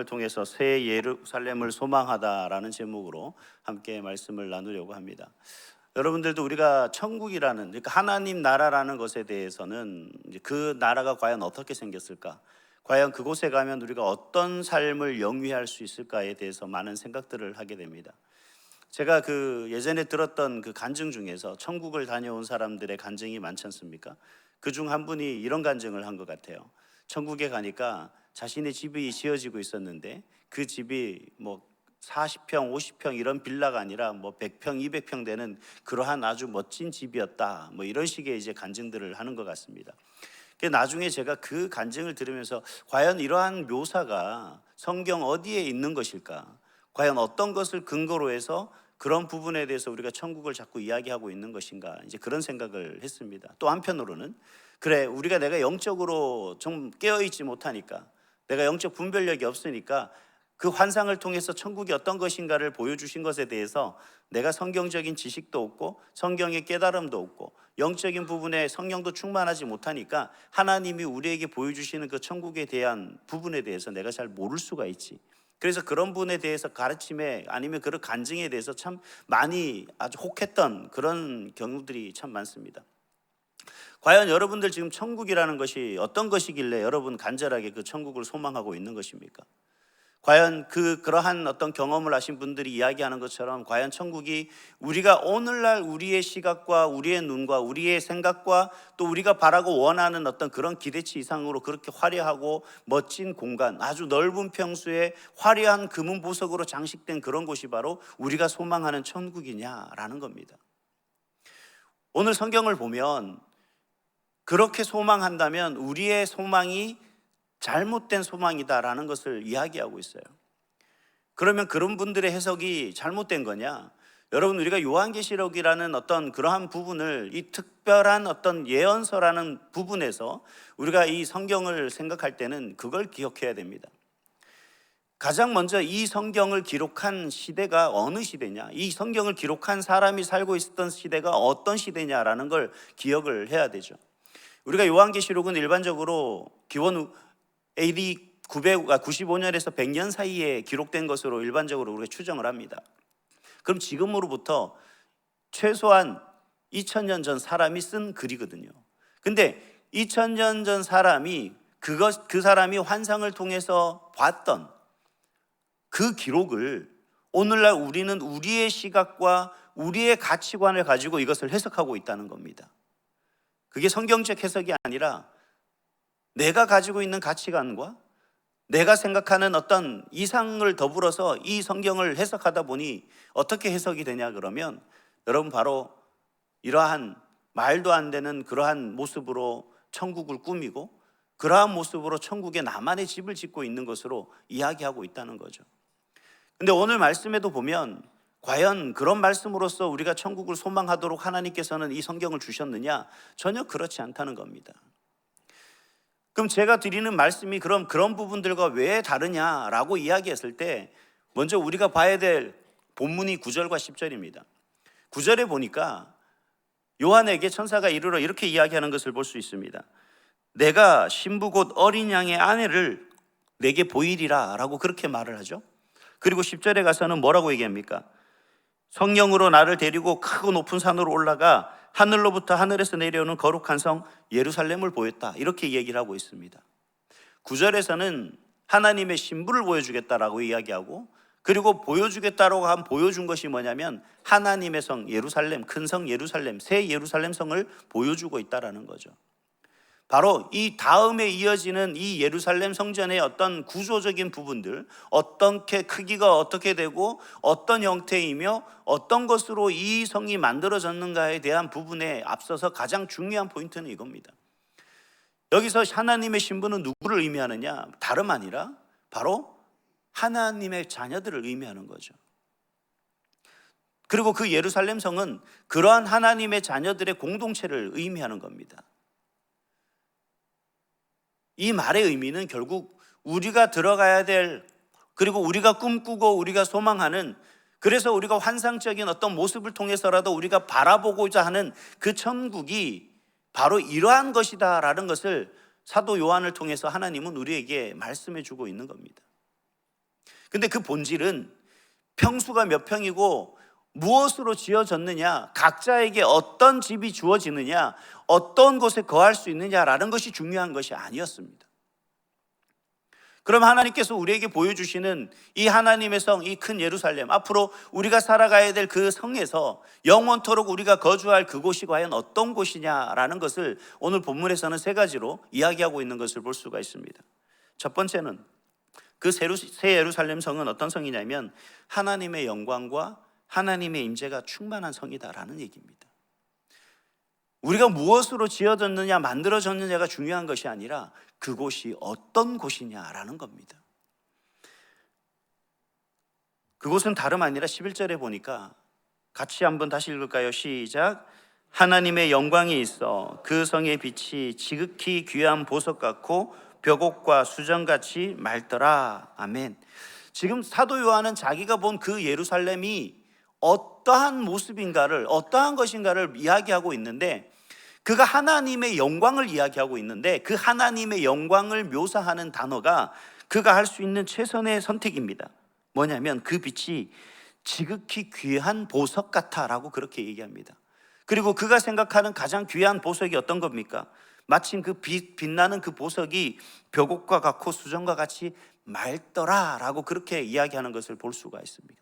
통해서 새 예루살렘을 소망하다라는 제목으로 함께 말씀을 나누려고 합니다. 여러분들도 우리가 천국이라는, 그러니까 하나님 나라라는 것에 대해서는 이제 그 나라가 과연 어떻게 생겼을까? 과연 그곳에 가면 우리가 어떤 삶을 영위할 수 있을까에 대해서 많은 생각들을 하게 됩니다. 제가 예전에 들었던 그 간증 중에서 천국을 다녀온 사람들의 간증이 많지 않습니까? 그 중 한 분이 이런 간증을 한 것 같아요. 천국에 가니까 자신의 집이 지어지고 있었는데 그 집이 뭐 40평, 50평 이런 빌라가 아니라 뭐 100평, 200평 되는 그러한 아주 멋진 집이었다. 뭐 이런 식의 이제 간증들을 하는 것 같습니다. 나중에 제가 그 간증을 들으면서 과연 이러한 묘사가 성경 어디에 있는 것일까? 과연 어떤 것을 근거로 해서 그런 부분에 대해서 우리가 천국을 자꾸 이야기하고 있는 것인가? 이제 그런 생각을 했습니다. 또 한편으로는 그래, 내가 영적으로 좀 깨어있지 못하니까, 내가 영적 분별력이 없으니까 그 환상을 통해서 천국이 어떤 것인가를 보여주신 것에 대해서 내가 성경적인 지식도 없고 성경의 깨달음도 없고 영적인 부분에 성령도 충만하지 못하니까 하나님이 우리에게 보여주시는 그 천국에 대한 부분에 대해서 내가 잘 모를 수가 있지. 그래서 그런 분에 대해서 가르침에 아니면 그런 간증에 대해서 참 많이 아주 혹했던 그런 경우들이 참 많습니다. 과연 여러분들 지금 천국이라는 것이 어떤 것이길래 여러분 간절하게 그 천국을 소망하고 있는 것입니까? 과연 그러한 어떤 경험을 하신 분들이 이야기하는 것처럼 과연 천국이 우리가 오늘날 우리의 시각과 우리의 눈과 우리의 생각과 또 우리가 바라고 원하는 어떤 그런 기대치 이상으로 그렇게 화려하고 멋진 공간, 아주 넓은 평수에 화려한 금은 보석으로 장식된 그런 곳이 바로 우리가 소망하는 천국이냐라는 겁니다. 오늘 성경을 보면 그렇게 소망한다면 우리의 소망이 잘못된 소망이다라는 것을 이야기하고 있어요. 그러면 그런 분들의 해석이 잘못된 거냐? 여러분, 우리가 요한계시록이라는 어떤 그러한 부분을, 이 특별한 어떤 예언서라는 부분에서 우리가 이 성경을 생각할 때는 그걸 기억해야 됩니다. 가장 먼저 이 성경을 기록한 시대가 어느 시대냐, 이 성경을 기록한 사람이 살고 있었던 시대가 어떤 시대냐라는 걸 기억을 해야 되죠. 우리가 요한계시록은 일반적으로 기원 AD 995년에서 100년 사이에 기록된 것으로 일반적으로 우리가 추정을 합니다. 그럼 지금으로부터 최소한 2000년 전 사람이 쓴 글이거든요. 근데 2000년 전 사람이 그 사람이 환상을 통해서 봤던 그 기록을 오늘날 우리는 우리의 시각과 우리의 가치관을 가지고 이것을 해석하고 있다는 겁니다. 그게 성경적 해석이 아니라 내가 가지고 있는 가치관과 내가 생각하는 어떤 이상을 더불어서 이 성경을 해석하다 보니 어떻게 해석이 되냐 그러면 여러분 바로 이러한 말도 안 되는 그러한 모습으로 천국을 꾸미고 그러한 모습으로 천국에 나만의 집을 짓고 있는 것으로 이야기하고 있다는 거죠. 근데 오늘 말씀에도 보면 과연 그런 말씀으로써 우리가 천국을 소망하도록 하나님께서는 이 성경을 주셨느냐? 전혀 그렇지 않다는 겁니다. 그럼 제가 드리는 말씀이 그럼 그런 부분들과 왜 다르냐라고 이야기했을 때 먼저 우리가 봐야 될 본문이 9절과 10절입니다. 9절에 보니까 요한에게 천사가 이르러 이렇게 이야기하는 것을 볼 수 있습니다. 내가 신부 곧 어린 양의 아내를 내게 보이리라 라고 그렇게 말을 하죠. 그리고 10절에 가서는 뭐라고 얘기합니까? 성령으로 나를 데리고 크고 높은 산으로 올라가 하늘로부터 하늘에서 내려오는 거룩한 성 예루살렘을 보였다, 이렇게 얘기를 하고 있습니다. 9절에서는 하나님의 신부를 보여주겠다라고 이야기하고, 그리고 보여주겠다라고 한 보여준 것이 뭐냐면 하나님의 성 예루살렘, 큰 성 예루살렘, 새 예루살렘 성을 보여주고 있다라는 거죠. 바로 이 다음에 이어지는 이 예루살렘 성전의 어떤 구조적인 부분들, 어떻게 크기가 어떻게 되고 어떤 형태이며 어떤 것으로 이 성이 만들어졌는가에 대한 부분에 앞서서 가장 중요한 포인트는 이겁니다. 여기서 하나님의 신부는 누구를 의미하느냐? 다름 아니라 바로 하나님의 자녀들을 의미하는 거죠. 그리고 그 예루살렘 성은 그러한 하나님의 자녀들의 공동체를 의미하는 겁니다. 이 말의 의미는 결국 우리가 들어가야 될, 그리고 우리가 꿈꾸고 우리가 소망하는, 그래서 우리가 환상적인 어떤 모습을 통해서라도 우리가 바라보고자 하는 그 천국이 바로 이러한 것이다라는 것을 사도 요한을 통해서 하나님은 우리에게 말씀해 주고 있는 겁니다. 근데 그 본질은 평수가 몇 평이고 무엇으로 지어졌느냐, 각자에게 어떤 집이 주어지느냐, 어떤 곳에 거할 수 있느냐라는 것이 중요한 것이 아니었습니다. 그럼 하나님께서 우리에게 보여주시는 이 하나님의 성, 이 큰 예루살렘, 앞으로 우리가 살아가야 될 그 성에서 영원토록 우리가 거주할 그곳이 과연 어떤 곳이냐라는 것을 오늘 본문에서는 세 가지로 이야기하고 있는 것을 볼 수가 있습니다. 첫 번째는 그 새 예루살렘 성은 어떤 성이냐면 하나님의 영광과 하나님의 임재가 충만한 성이다라는 얘기입니다. 우리가 무엇으로 지어졌느냐, 만들어졌느냐가 중요한 것이 아니라 그곳이 어떤 곳이냐라는 겁니다. 그곳은 다름 아니라 11절에 보니까 같이 한번 다시 읽을까요? 시작. 하나님의 영광이 있어 그 성의 빛이 지극히 귀한 보석 같고 벽옥과 수정같이 맑더라. 아멘. 지금 사도 요한은 자기가 본 그 예루살렘이 어떠한 모습인가를, 어떠한 것인가를 이야기하고 있는데, 그가 하나님의 영광을 이야기하고 있는데 그 하나님의 영광을 묘사하는 단어가 그가 할 수 있는 최선의 선택입니다. 뭐냐면 그 빛이 지극히 귀한 보석 같아라고 그렇게 얘기합니다. 그리고 그가 생각하는 가장 귀한 보석이 어떤 겁니까? 마침 그 빛나는 그 보석이 벽옥과 같고 수정과 같이 맑더라라고 그렇게 이야기하는 것을 볼 수가 있습니다.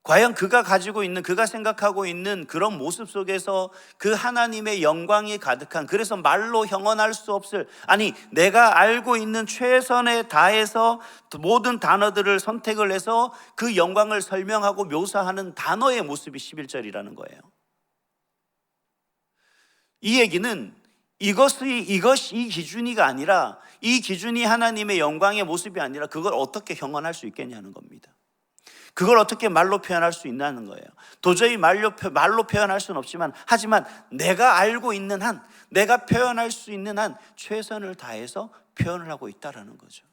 과연 그가 가지고 있는, 그가 생각하고 있는 그런 모습 속에서 그 하나님의 영광이 가득한, 그래서 말로 형언할 수 없을, 아니 내가 알고 있는 최선에 다해서 모든 단어들을 선택을 해서 그 영광을 설명하고 묘사하는 단어의 모습이 11절이라는 거예요. 이 얘기는 이 기준이가 아니라, 이 기준이 하나님의 영광의 모습이 아니라 그걸 어떻게 형언할 수 있겠냐는 겁니다. 그걸 어떻게 말로 표현할 수 있냐는 거예요. 도저히 말로 표현할 수는 없지만, 하지만 내가 알고 있는 한, 내가 표현할 수 있는 한 최선을 다해서 표현을 하고 있다는 거죠.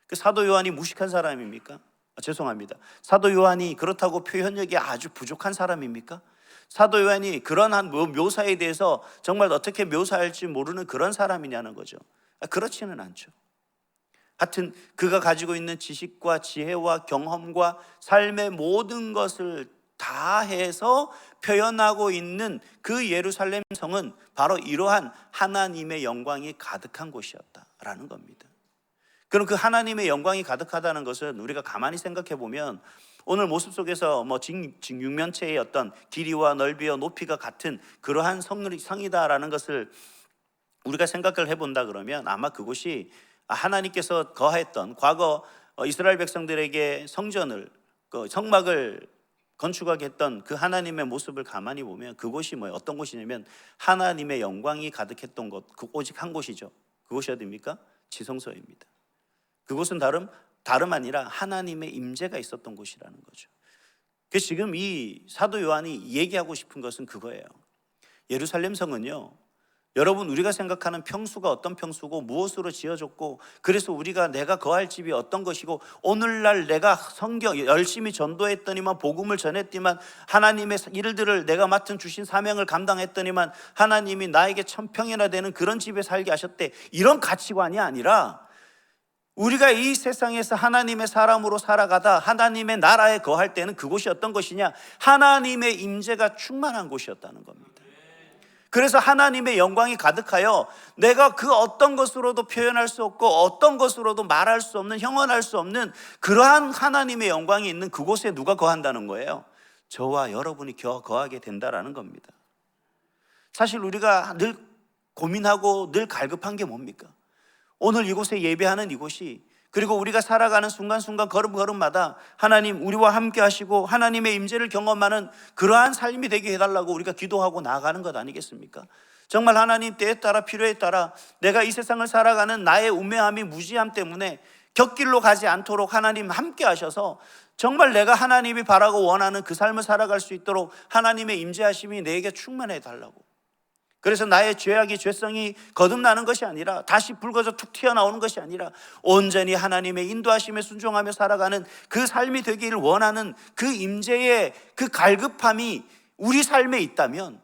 그 사도 요한이 무식한 사람입니까? 죄송합니다. 사도 요한이 그렇다고 표현력이 아주 부족한 사람입니까? 사도 요한이 그런 한 묘사에 대해서 정말 어떻게 묘사할지 모르는 그런 사람이냐는 거죠. 그렇지는 않죠. 하여튼 그가 가지고 있는 지식과 지혜와 경험과 삶의 모든 것을 다해서 표현하고 있는 그 예루살렘 성은 바로 이러한 하나님의 영광이 가득한 곳이었다라는 겁니다. 그럼 그 하나님의 영광이 가득하다는 것은 우리가 가만히 생각해 보면 오늘 모습 속에서 직육면체의 어떤 길이와 넓이와 높이가 같은 그러한 성이다라는 것을 우리가 생각을 해본다 그러면 아마 그곳이 하나님께서 거하였던 과거 이스라엘 백성들에게 성전을, 성막을 건축하게 했던 그 하나님의 모습을 가만히 보면 그곳이 어떤 곳이냐면 하나님의 영광이 가득했던 곳, 오직 한 곳이죠. 그곳이 어디입니까? 지성소입니다. 그곳은 다름 아니라 하나님의 임재가 있었던 곳이라는 거죠. 그래서 지금 이 사도 요한이 얘기하고 싶은 것은 그거예요. 예루살렘 성은요, 여러분 우리가 생각하는 평수가 어떤 평수고 무엇으로 지어졌고, 그래서 내가 거할 집이 어떤 것이고, 오늘날 내가 성경 열심히 전도했더니만, 복음을 전했더니만, 하나님의 일들을 내가 맡은 주신 사명을 감당했더니만 하나님이 나에게 1000평이나 되는 그런 집에 살게 하셨대, 이런 가치관이 아니라 우리가 이 세상에서 하나님의 사람으로 살아가다 하나님의 나라에 거할 때는 그곳이 어떤 것이냐, 하나님의 임재가 충만한 곳이었다는 겁니다. 그래서 하나님의 영광이 가득하여 내가 그 어떤 것으로도 표현할 수 없고 어떤 것으로도 말할 수 없는, 형언할 수 없는 그러한 하나님의 영광이 있는 그곳에 누가 거한다는 거예요? 저와 여러분이 거하게 된다라는 겁니다. 사실 우리가 늘 고민하고 늘 갈급한 게 뭡니까? 오늘 이곳에 예배하는 이곳이, 그리고 우리가 살아가는 순간순간 걸음걸음마다 하나님 우리와 함께 하시고 하나님의 임재를 경험하는 그러한 삶이 되게 해달라고 우리가 기도하고 나아가는 것 아니겠습니까? 정말 하나님 때에 따라 필요에 따라 내가 이 세상을 살아가는 나의 우매함이 무지함 때문에 곁길로 가지 않도록 하나님 함께 하셔서 정말 내가 하나님이 바라고 원하는 그 삶을 살아갈 수 있도록 하나님의 임재하심이 내게 충만해 달라고. 그래서 나의 죄성이 거듭나는 것이 아니라, 다시 붉어져 툭 튀어나오는 것이 아니라 온전히 하나님의 인도하심에 순종하며 살아가는 그 삶이 되기를 원하는 그 임재의 그 갈급함이 우리 삶에 있다면,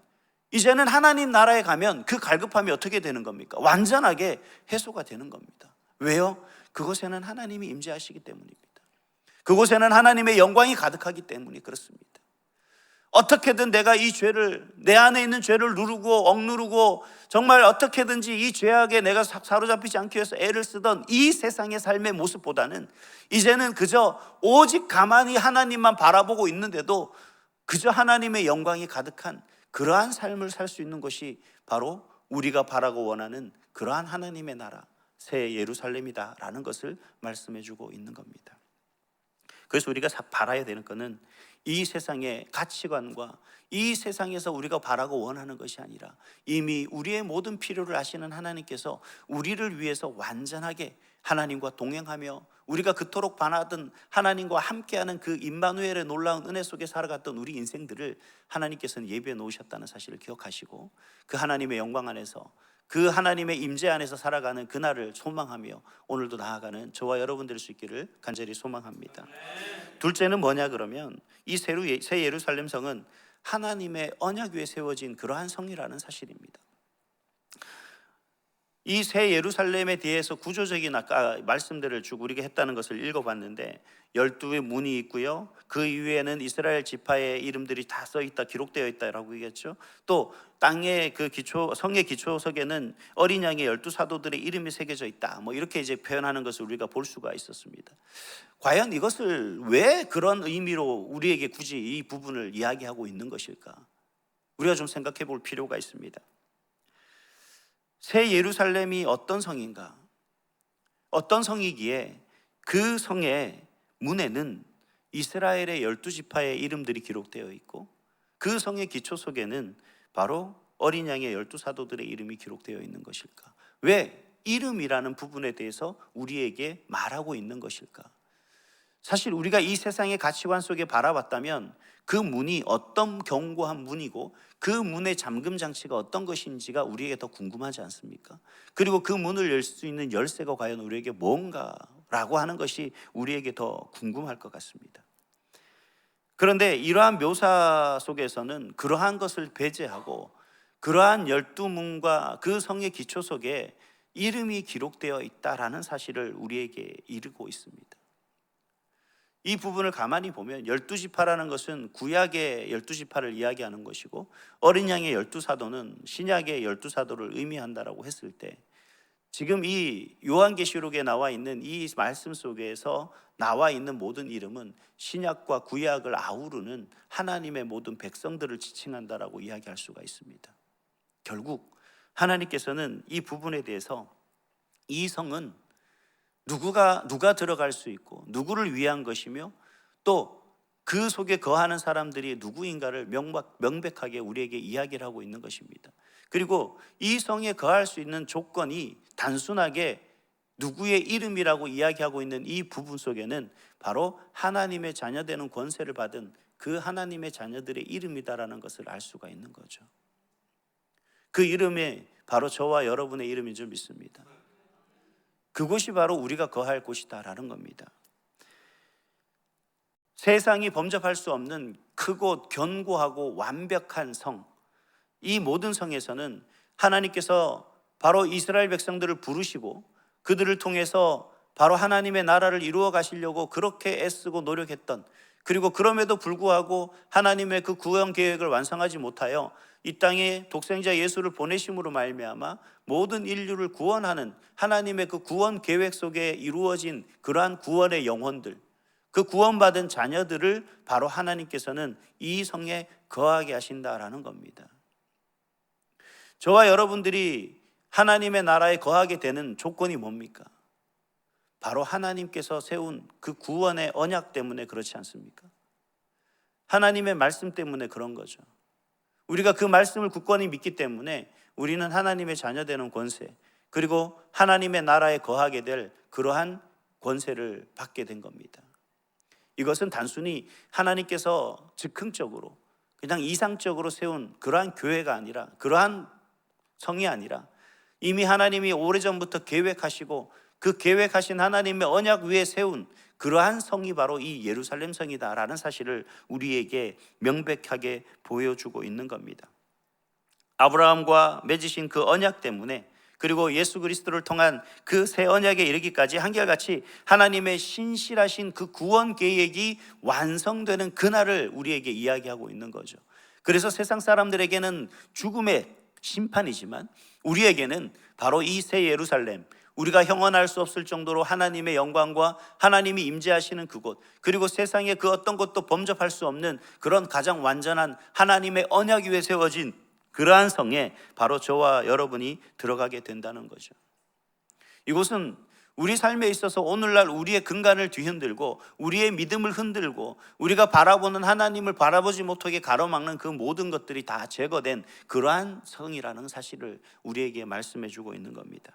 이제는 하나님 나라에 가면 그 갈급함이 어떻게 되는 겁니까? 완전하게 해소가 되는 겁니다. 왜요? 그곳에는 하나님이 임재하시기 때문입니다. 그곳에는 하나님의 영광이 가득하기 때문에 그렇습니다. 어떻게든 내가 이 죄를, 내 안에 있는 죄를 누르고 억누르고 정말 어떻게든지 이 죄악에 내가 사로잡히지 않기 위해서 애를 쓰던 이 세상의 삶의 모습보다는 이제는 그저 오직 가만히 하나님만 바라보고 있는데도 그저 하나님의 영광이 가득한 그러한 삶을 살 수 있는 것이 바로 우리가 바라고 원하는 그러한 하나님의 나라, 새 예루살렘이다라는 것을 말씀해 주고 있는 겁니다. 그래서 우리가 바라야 되는 것은 이 세상의 가치관과 이 세상에서 우리가 바라고 원하는 것이 아니라 이미 우리의 모든 필요를 아시는 하나님께서 우리를 위해서 완전하게 하나님과 동행하며 우리가 그토록 바라던 하나님과 함께하는 그 임마누엘의 놀라운 은혜 속에 살아갔던 우리 인생들을 하나님께서는 예비해 놓으셨다는 사실을 기억하시고 그 하나님의 영광 안에서 그 하나님의 임재 안에서 살아가는 그날을 소망하며 오늘도 나아가는 저와 여러분 될 수 있기를 간절히 소망합니다. 둘째는 뭐냐 그러면 이 새 예루살렘 성은 하나님의 언약 위에 세워진 그러한 성이라는 사실입니다. 이 새 예루살렘에 대해서 구조적인 아까 말씀들을 쭉 우리가 했다는 것을 읽어봤는데 12의 문이 있고요, 그 이후에는 이스라엘 지파의 이름들이 다 써있다, 기록되어 있다라고 얘기했죠. 또 땅의 그 성의 기초석에는 어린 양의 12사도들의 이름이 새겨져 있다, 뭐 이렇게 이제 표현하는 것을 우리가 볼 수가 있었습니다. 과연 이것을 왜 그런 의미로 우리에게 굳이 이 부분을 이야기하고 있는 것일까? 우리가 좀 생각해 볼 필요가 있습니다. 새 예루살렘이 어떤 성인가? 어떤 성이기에 그 성의 문에는 이스라엘의 12지파의 이름들이 기록되어 있고 그 성의 기초 속에는 바로 어린 양의 12사도들의 이름이 기록되어 있는 것일까? 왜 이름이라는 부분에 대해서 우리에게 말하고 있는 것일까? 사실 우리가 이 세상의 가치관 속에 바라봤다면 그 문이 어떤 견고한 문이고 그 문의 잠금 장치가 어떤 것인지가 우리에게 더 궁금하지 않습니까? 그리고 그 문을 열 수 있는 열쇠가 과연 우리에게 뭔가라고 하는 것이 우리에게 더 궁금할 것 같습니다. 그런데 이러한 묘사 속에서는 그러한 것을 배제하고 그러한 12문과 그 성의 기초 속에 이름이 기록되어 있다라는 사실을 우리에게 이르고 있습니다. 이 부분을 가만히 보면 12지파라는 것은 구약의 12지파를 이야기하는 것이고 어린 양의 12사도는 신약의 12사도를 의미한다라고 했을 때 지금 이 요한계시록에 나와 있는 이 말씀 속에서 나와 있는 모든 이름은 신약과 구약을 아우르는 하나님의 모든 백성들을 지칭한다라고 이야기할 수가 있습니다. 결국 하나님께서는 이 부분에 대해서 이 성은 누가 들어갈 수 있고 누구를 위한 것이며 또 그 속에 거하는 사람들이 누구인가를 명백하게 우리에게 이야기를 하고 있는 것입니다. 그리고 이 성에 거할 수 있는 조건이 단순하게 누구의 이름이라고 이야기하고 있는 이 부분 속에는 바로 하나님의 자녀되는 권세를 받은 그 하나님의 자녀들의 이름이다라는 것을 알 수가 있는 거죠. 그 이름이 바로 저와 여러분의 이름인 줄 믿습니다. 그곳이 바로 우리가 거할 곳이다라는 겁니다. 세상이 범접할 수 없는 크고 견고하고 완벽한 성, 이 모든 성에서는 하나님께서 바로 이스라엘 백성들을 부르시고 그들을 통해서 바로 하나님의 나라를 이루어 가시려고 그렇게 애쓰고 노력했던, 그리고 그럼에도 불구하고 하나님의 그 구원 계획을 완성하지 못하여 이 땅에 독생자 예수를 보내심으로 말미암아 모든 인류를 구원하는 하나님의 그 구원 계획 속에 이루어진 그러한 구원의 영혼들, 그 구원받은 자녀들을 바로 하나님께서는 이 성에 거하게 하신다라는 겁니다. 저와 여러분들이 하나님의 나라에 거하게 되는 조건이 뭡니까? 바로 하나님께서 세운 그 구원의 언약 때문에 그렇지 않습니까? 하나님의 말씀 때문에 그런 거죠. 우리가 그 말씀을 굳건히 믿기 때문에 우리는 하나님의 자녀되는 권세, 그리고 하나님의 나라에 거하게 될 그러한 권세를 받게 된 겁니다. 이것은 단순히 하나님께서 즉흥적으로 그냥 이상적으로 세운 그러한 교회가 아니라, 그러한 성이 아니라 이미 하나님이 오래전부터 계획하시고 그 계획하신 하나님의 언약 위에 세운 그러한 성이 바로 이 예루살렘 성이다라는 사실을 우리에게 명백하게 보여주고 있는 겁니다. 아브라함과 맺으신 그 언약 때문에 그리고 예수 그리스도를 통한 그 새 언약에 이르기까지 한결같이 하나님의 신실하신 그 구원 계획이 완성되는 그날을 우리에게 이야기하고 있는 거죠. 그래서 세상 사람들에게는 죽음의 심판이지만 우리에게는 바로 이 새 예루살렘, 우리가 형언할 수 없을 정도로 하나님의 영광과 하나님이 임재하시는 그곳, 그리고 세상에 그 어떤 것도 범접할 수 없는 그런 가장 완전한 하나님의 언약 위에 세워진 그러한 성에 바로 저와 여러분이 들어가게 된다는 거죠. 이곳은 우리 삶에 있어서 오늘날 우리의 근간을 뒤흔들고 우리의 믿음을 흔들고 우리가 바라보는 하나님을 바라보지 못하게 가로막는 그 모든 것들이 다 제거된 그러한 성이라는 사실을 우리에게 말씀해 주고 있는 겁니다.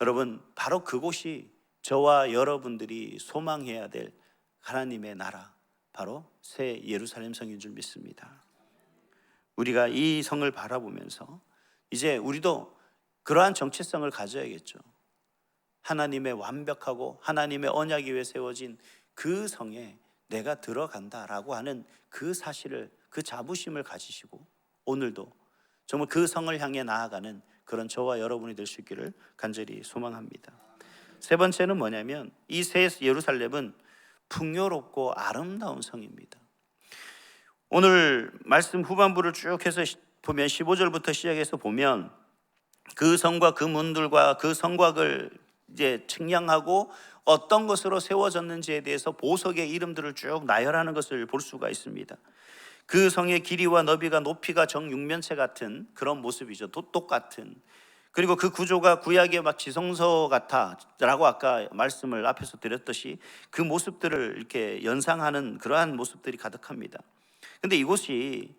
여러분, 바로 그곳이 저와 여러분들이 소망해야 될 하나님의 나라, 바로 새 예루살렘 성인 줄 믿습니다. 우리가 이 성을 바라보면서 이제 우리도 그러한 정체성을 가져야겠죠. 하나님의 완벽하고 하나님의 언약 위에 세워진 그 성에 내가 들어간다라고 하는 그 사실을, 그 자부심을 가지시고 오늘도 정말 그 성을 향해 나아가는 그런 저와 여러분이 될 수 있기를 간절히 소망합니다. 세 번째는 뭐냐면 이 새 예루살렘은 풍요롭고 아름다운 성입니다. 오늘 말씀 후반부를 쭉 해서 보면 15절부터 시작해서 보면 그 성과 그 문들과 그 성곽을 이제 측량하고 어떤 것으로 세워졌는지에 대해서 보석의 이름들을 쭉 나열하는 것을 볼 수가 있습니다. 그 성의 길이와 너비가 높이가 정육면체 같은 그런 모습이죠. 똑같은. 그리고 그 구조가 구약의 막 지성소 같아라고 아까 말씀을 앞에서 드렸듯이 그 모습들을 이렇게 연상하는 그러한 모습들이 가득합니다. 근데 이곳이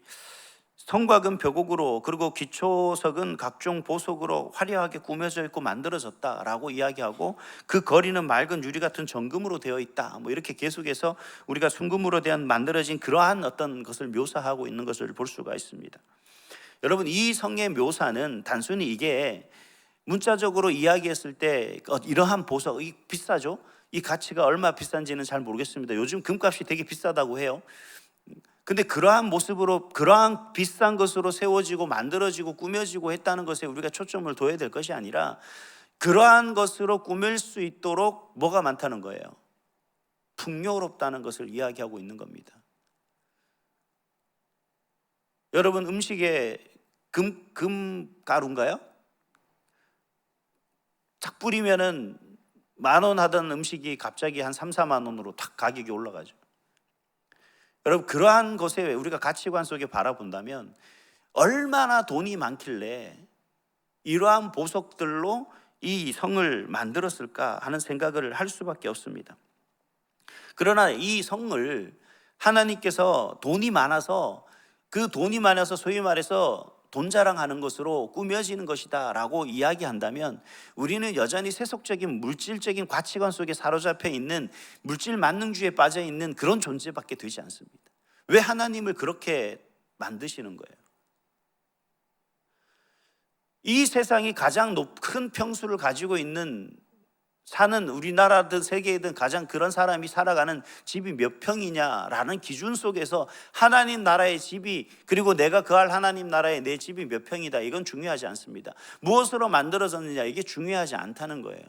성곽은 벼곡으로 그리고 기초석은 각종 보석으로 화려하게 꾸며져 있고 만들어졌다라고 이야기하고 그 거리는 맑은 유리 같은 정금으로 되어 있다, 뭐 이렇게 계속해서 우리가 순금으로 대한 만들어진 그러한 어떤 것을 묘사하고 있는 것을 볼 수가 있습니다. 여러분, 이 성의 묘사는 단순히 이게 문자적으로 이야기했을 때 이러한 보석, 이 비싸죠? 이 가치가 얼마 비싼지는 잘 모르겠습니다. 요즘 금값이 되게 비싸다고 해요. 근데 그러한 모습으로 그러한 비싼 것으로 세워지고 만들어지고 꾸며지고 했다는 것에 우리가 초점을 둬야 될 것이 아니라 그러한 것으로 꾸밀 수 있도록 뭐가 많다는 거예요? 풍요롭다는 것을 이야기하고 있는 겁니다. 여러분, 음식에 금가루인가요? 탁 뿌리면은 10,000원 하던 음식이 갑자기 한 3, 4만 원으로 탁 가격이 올라가죠. 여러분, 그러한 것에 우리가 가치관 속에 바라본다면 얼마나 돈이 많길래 이러한 보석들로 이 성을 만들었을까 하는 생각을 할 수밖에 없습니다. 그러나 이 성을 하나님께서 돈이 많아서 그 돈이 많아서 소위 말해서 돈 자랑하는 것으로 꾸며지는 것이다 라고 이야기한다면 우리는 여전히 세속적인 물질적인 가치관 속에 사로잡혀 있는 물질 만능주의에 빠져 있는 그런 존재밖에 되지 않습니다. 왜 하나님을 그렇게 만드시는 거예요? 이 세상이 가장 큰 평수를 가지고 있는 사는 우리나라든 세계든 가장 그런 사람이 살아가는 집이 몇 평이냐라는 기준 속에서 하나님 나라의 집이, 그리고 내가 거할 하나님 나라의 내 집이 몇 평이다, 이건 중요하지 않습니다. 무엇으로 만들어졌느냐, 이게 중요하지 않다는 거예요.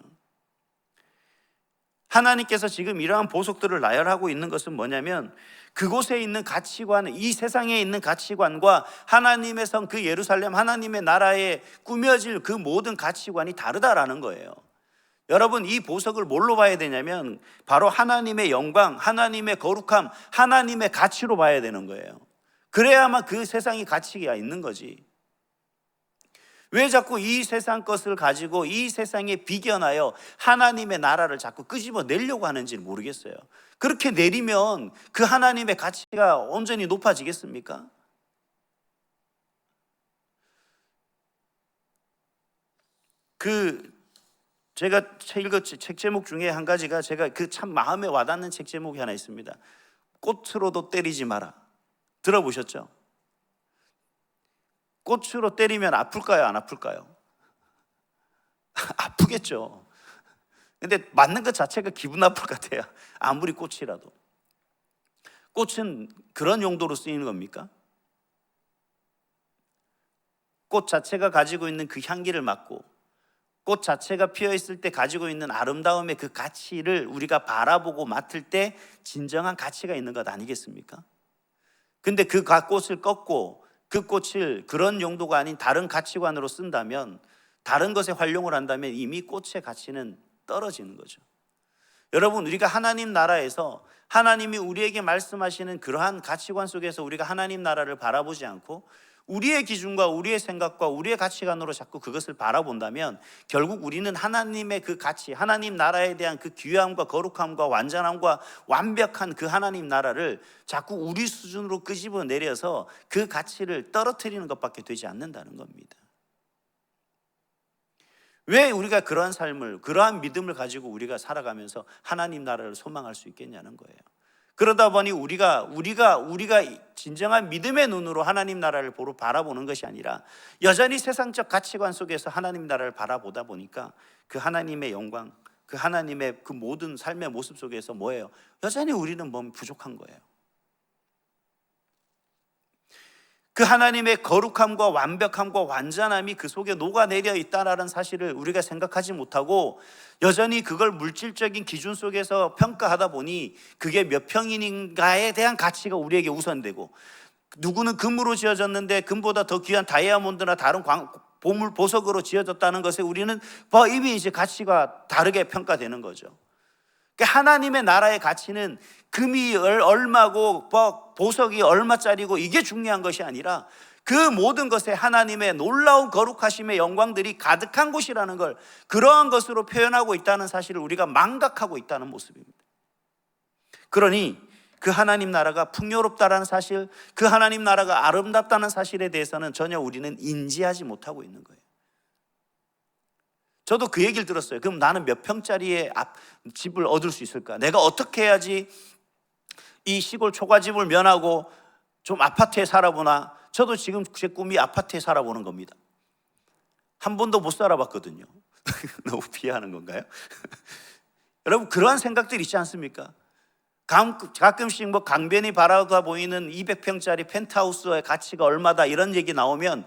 하나님께서 지금 이러한 보석들을 나열하고 있는 것은 뭐냐면 그곳에 있는 가치관, 이 세상에 있는 가치관과 하나님의 성, 그 예루살렘 하나님의 나라에 꾸며질 그 모든 가치관이 다르다라는 거예요. 여러분, 이 보석을 뭘로 봐야 되냐면 바로 하나님의 영광, 하나님의 거룩함, 하나님의 가치로 봐야 되는 거예요. 그래야만 그 세상이 가치가 있는 거지. 왜 자꾸 이 세상 것을 가지고 이 세상에 비견하여 하나님의 나라를 자꾸 끄집어내려고 하는지 모르겠어요. 그렇게 내리면 그 하나님의 가치가 온전히 높아지겠습니까? 제가 읽은 책 제목 중에 한 가지가, 제가 그 참 마음에 와닿는 책 제목이 하나 있습니다. 꽃으로도 때리지 마라. 들어보셨죠? 꽃으로 때리면 아플까요? 안 아플까요? 아프겠죠. 근데 맞는 것 자체가 기분 나쁠 것 같아요. 아무리 꽃이라도. 꽃은 그런 용도로 쓰이는 겁니까? 꽃 자체가 가지고 있는 그 향기를 맡고 꽃 자체가 피어 있을 때 가지고 있는 아름다움의 그 가치를 우리가 바라보고 맡을 때 진정한 가치가 있는 것 아니겠습니까? 근데 그 꽃을 꺾고 그 꽃을 그런 용도가 아닌 다른 가치관으로 쓴다면, 다른 것에 활용을 한다면 이미 꽃의 가치는 떨어지는 거죠. 여러분, 우리가 하나님 나라에서 하나님이 우리에게 말씀하시는 그러한 가치관 속에서 우리가 하나님 나라를 바라보지 않고 우리의 기준과 우리의 생각과 우리의 가치관으로 자꾸 그것을 바라본다면 결국 우리는 하나님의 그 가치, 하나님 나라에 대한 그 귀함과 거룩함과 완전함과 완벽한 그 하나님 나라를 자꾸 우리 수준으로 끄집어 내려서 그 가치를 떨어뜨리는 것밖에 되지 않는다는 겁니다. 왜 우리가 그러한 삶을, 그러한 믿음을 가지고 우리가 살아가면서 하나님 나라를 소망할 수 있겠냐는 거예요. 그러다 보니 우리가 진정한 믿음의 눈으로 하나님 나라를 바라보는 것이 아니라 여전히 세상적 가치관 속에서 하나님 나라를 바라보다 보니까 그 하나님의 영광, 그 하나님의 그 모든 삶의 모습 속에서 뭐예요? 여전히 우리는 몸이 부족한 거예요. 그 하나님의 거룩함과 완벽함과 완전함이 그 속에 녹아내려 있다는 사실을 우리가 생각하지 못하고 여전히 그걸 물질적인 기준 속에서 평가하다 보니 그게 몇 평인가에 대한 가치가 우리에게 우선되고, 누구는 금으로 지어졌는데 금보다 더 귀한 다이아몬드나 다른 보물 보석으로 지어졌다는 것에 우리는 이미 이제 가치가 다르게 평가되는 거죠. 하나님의 나라의 가치는 금이 얼마고 보석이 얼마짜리고 이게 중요한 것이 아니라 그 모든 것에 하나님의 놀라운 거룩하심의 영광들이 가득한 곳이라는 걸, 그러한 것으로 표현하고 있다는 사실을 우리가 망각하고 있다는 모습입니다. 그러니 그 하나님 나라가 풍요롭다는 사실, 그 하나님 나라가 아름답다는 사실에 대해서는 전혀 우리는 인지하지 못하고 있는 거예요. 저도 그 얘기를 들었어요. 그럼 나는 몇 평짜리의 집을 얻을 수 있을까? 내가 어떻게 해야지 이 시골 초가집을 면하고 좀 아파트에 살아보나? 저도 지금 제 꿈이 아파트에 살아보는 겁니다. 한 번도 못 살아봤거든요. 너무 비하하는 건가요? 여러분, 그러한 생각들 있지 않습니까? 가끔씩 강변이 바라다 보이는 200평짜리 펜트하우스의 가치가 얼마다 이런 얘기 나오면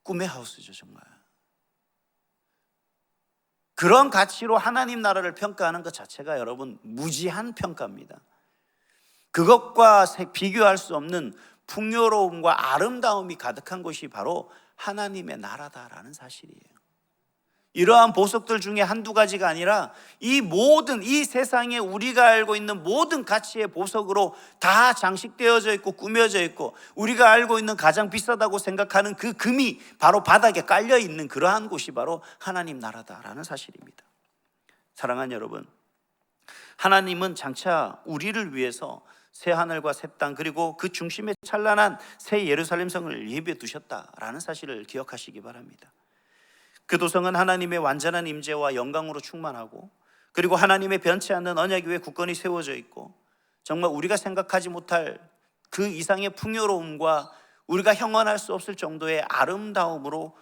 꿈의 하우스죠, 정말. 그런 가치로 하나님 나라를 평가하는 것 자체가 여러분 무지한 평가입니다. 그것과 비교할 수 없는 풍요로움과 아름다움이 가득한 곳이 바로 하나님의 나라다라는 사실이에요. 이러한 보석들 중에 한두 가지가 아니라 이 모든, 이 세상에 우리가 알고 있는 모든 가치의 보석으로 다 장식되어져 있고 꾸며져 있고, 우리가 알고 있는 가장 비싸다고 생각하는 그 금이 바로 바닥에 깔려 있는 그러한 곳이 바로 하나님 나라다라는 사실입니다. 사랑하는 여러분, 하나님은 장차 우리를 위해서 새 하늘과 새 땅, 그리고 그 중심에 찬란한 새 예루살렘 성을 예비해 두셨다라는 사실을 기억하시기 바랍니다. 그 도성은 하나님의 완전한 임재와 영광으로 충만하고, 그리고 하나님의 변치 않는 언약 위에 굳건히 세워져 있고, 정말 우리가 생각하지 못할 그 이상의 풍요로움과 우리가 형언할 수 없을 정도의 아름다움으로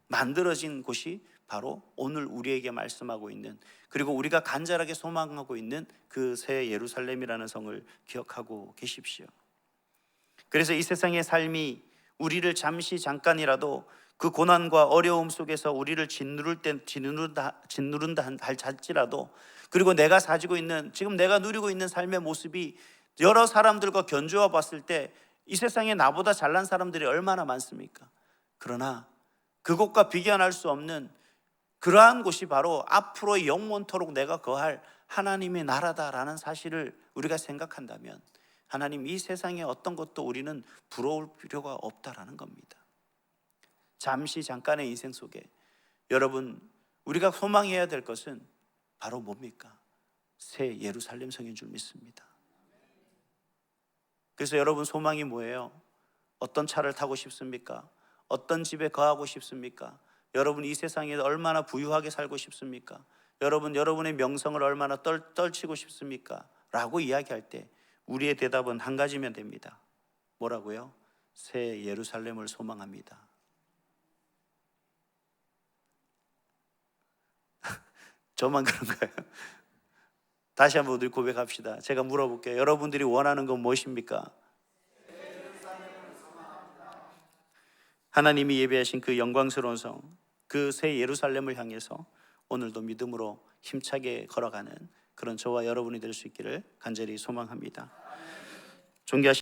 만들어진 곳이 바로 오늘 우리에게 말씀하고 있는, 그리고 우리가 간절하게 소망하고 있는 그 새 예루살렘이라는 성을 기억하고 계십시오. 그래서 이 세상의 삶이 우리를 잠깐이라도 그 고난과 어려움 속에서 우리를 짓누른다 할지라도, 그리고 내가 가지고 있는, 지금 내가 누리고 있는 삶의 모습이 여러 사람들과 견주어 봤을 때 이 세상에 나보다 잘난 사람들이 얼마나 많습니까? 그러나 그곳과 비견할 수 없는 그러한 곳이 바로 앞으로 영원토록 내가 거할 하나님의 나라다라는 사실을 우리가 생각한다면, 하나님, 이 세상의 어떤 것도 우리는 부러울 필요가 없다라는 겁니다. 잠깐의 인생 속에 여러분, 우리가 소망해야 될 것은 바로 뭡니까? 새 예루살렘 성인 줄 믿습니다. 그래서 여러분, 소망이 뭐예요? 어떤 차를 타고 싶습니까? 어떤 집에 거하고 싶습니까? 여러분, 이 세상에 얼마나 부유하게 살고 싶습니까? 여러분의 명성을 얼마나 떨치고 싶습니까? 라고 이야기할 때 우리의 대답은 한 가지면 됩니다. 뭐라고요? 새 예루살렘을 소망합니다. 저만 그런가요? 다시 한번 우리 고백합시다. 제가 물어볼게요. 여러분들이 원하는 건 무엇입니까? 하나님이 예비하신 그 영광스러운 성, 그 새 예루살렘을 향해서 오늘도 믿음으로 힘차게 걸어가는 그런 저와 여러분이 될 수 있기를 간절히 소망합니다. 존귀하신